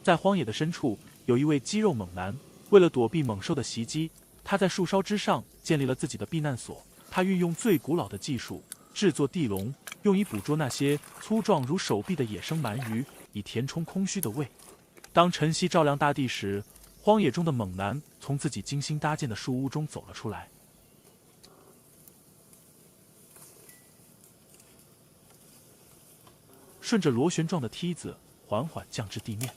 在荒野的深处，有一位肌肉猛男，为了躲避猛兽的袭击，他在树梢之上建立了自己的避难所。他运用最古老的技术制作地笼，用以捕捉那些粗壮如手臂的野生鳗鱼，以填充空虚的胃。当晨曦照亮大地时，荒野中的猛男从自己精心搭建的树屋中走了出来。顺着螺旋状的梯子缓缓降至地面。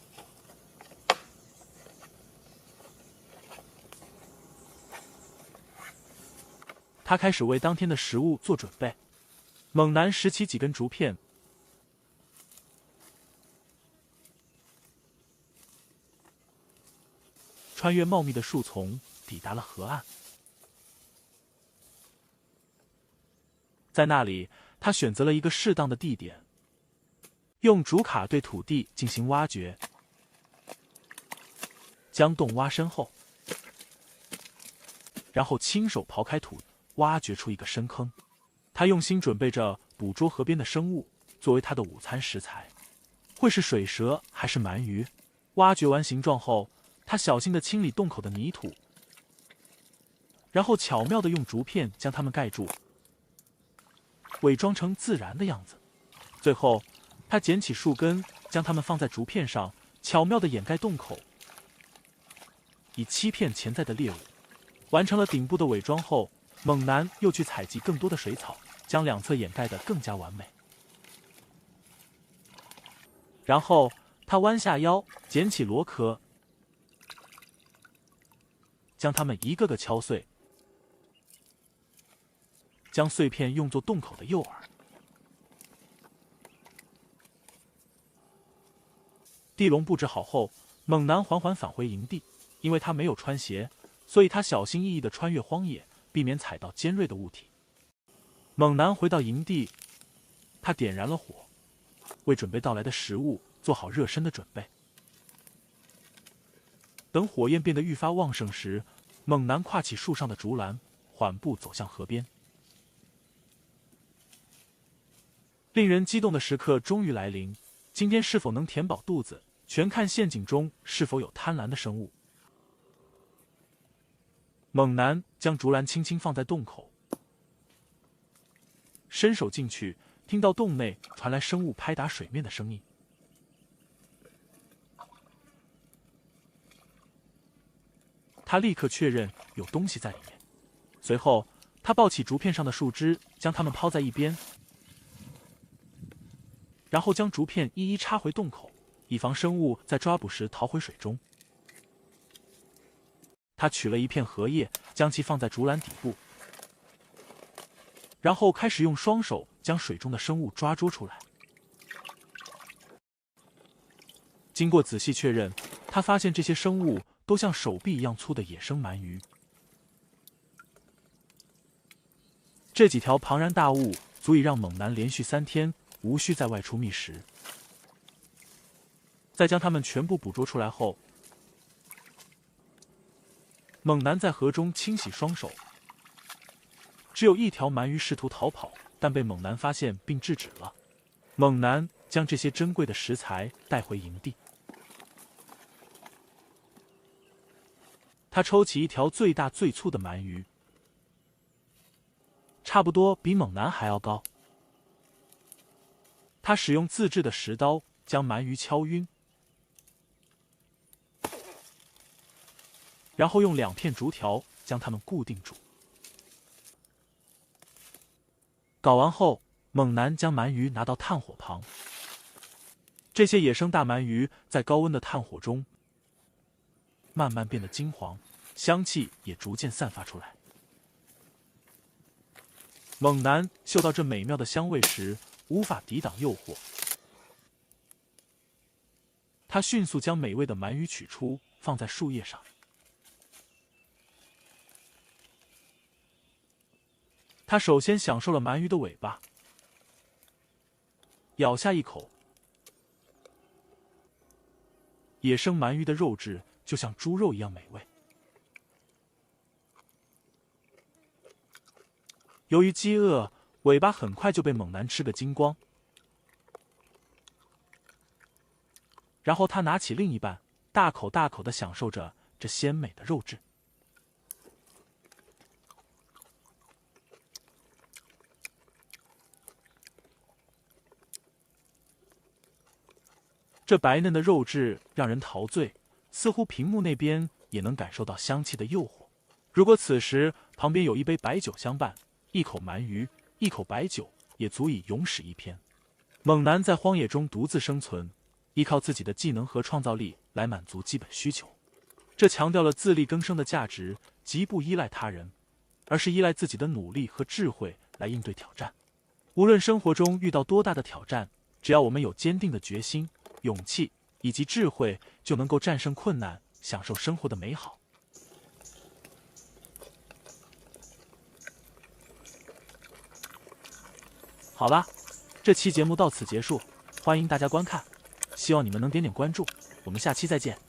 他开始为当天的食物做准备。猛男拾起几根竹片，穿越茂密的树丛，抵达了河岸。在那里，他选择了一个适当的地点，用竹卡对土地进行挖掘，将洞挖深后，然后亲手刨开土，挖掘出一个深坑。他用心准备着捕捉河边的生物作为他的午餐食材，会是水蛇还是鳗鱼？挖掘完形状后，他小心地清理洞口的泥土，然后巧妙地用竹片将它们盖住，伪装成自然的样子。最后，他捡起树根，将它们放在竹片上，巧妙地掩盖洞口，以欺骗潜在的猎物。完成了顶部的伪装后，猛男又去采集更多的水草，将两侧掩盖得更加完美。然后他弯下腰，捡起螺壳，将它们一个个敲碎，将碎片用作洞口的诱饵。地笼布置好后，猛男缓缓返回营地。因为他没有穿鞋，所以他小心翼翼地穿越荒野，避免踩到尖锐的物体。猛男回到营地，他点燃了火，为准备到来的食物做好热身的准备。等火焰变得愈发旺盛时，猛男挎起树上的竹篮，缓步走向河边。令人激动的时刻终于来临，今天是否能填饱肚子，全看陷阱中是否有贪婪的生物。猛男将竹篮轻轻放在洞口，伸手进去，听到洞内传来生物拍打水面的声音。他立刻确认有东西在里面，随后他抱起竹片上的树枝，将它们抛在一边，然后将竹片一一插回洞口，以防生物在抓捕时逃回水中。他取了一片荷叶，将其放在竹篮底部，然后开始用双手将水中的生物抓捉出来。经过仔细确认，他发现这些生物都像手臂一样粗的野生鳗鱼。这几条庞然大物足以让猛男连续3天无需再外出觅食。在将它们全部捕捉出来后，猛男在河中清洗双手。只有一条鳗鱼试图逃跑，但被猛男发现并制止了。猛男将这些珍贵的食材带回营地。他抽起一条最大最粗的鳗鱼，差不多比猛男还要高。他使用自制的石刀将鳗鱼敲晕，然后用2片竹条将它们固定住。搞完后，猛男将鳗鱼拿到炭火旁。这些野生大鳗鱼在高温的炭火中慢慢变得金黄，香气也逐渐散发出来。猛男嗅到这美妙的香味时，无法抵挡诱惑。他迅速将美味的鳗鱼取出，放在树叶上。他首先享受了鳗鱼的尾巴，咬下一口，野生鳗鱼的肉质就像猪肉一样美味。由于饥饿，尾巴很快就被猛男吃个精光。然后他拿起另一半，大口大口地享受着这鲜美的肉质。这白嫩的肉质让人陶醉，似乎屏幕那边也能感受到香气的诱惑。如果此时旁边有一杯白酒相伴，一口鳗鱼，一口白酒，也足以永史一篇。猛男在荒野中独自生存，依靠自己的技能和创造力来满足基本需求，这强调了自力更生的价值，极不依赖他人，而是依赖自己的努力和智慧来应对挑战。无论生活中遇到多大的挑战，只要我们有坚定的决心、勇气以及智慧，就能够战胜困难，享受生活的美好。好吧，这期节目到此结束，欢迎大家观看，希望你们能点点关注，我们下期再见。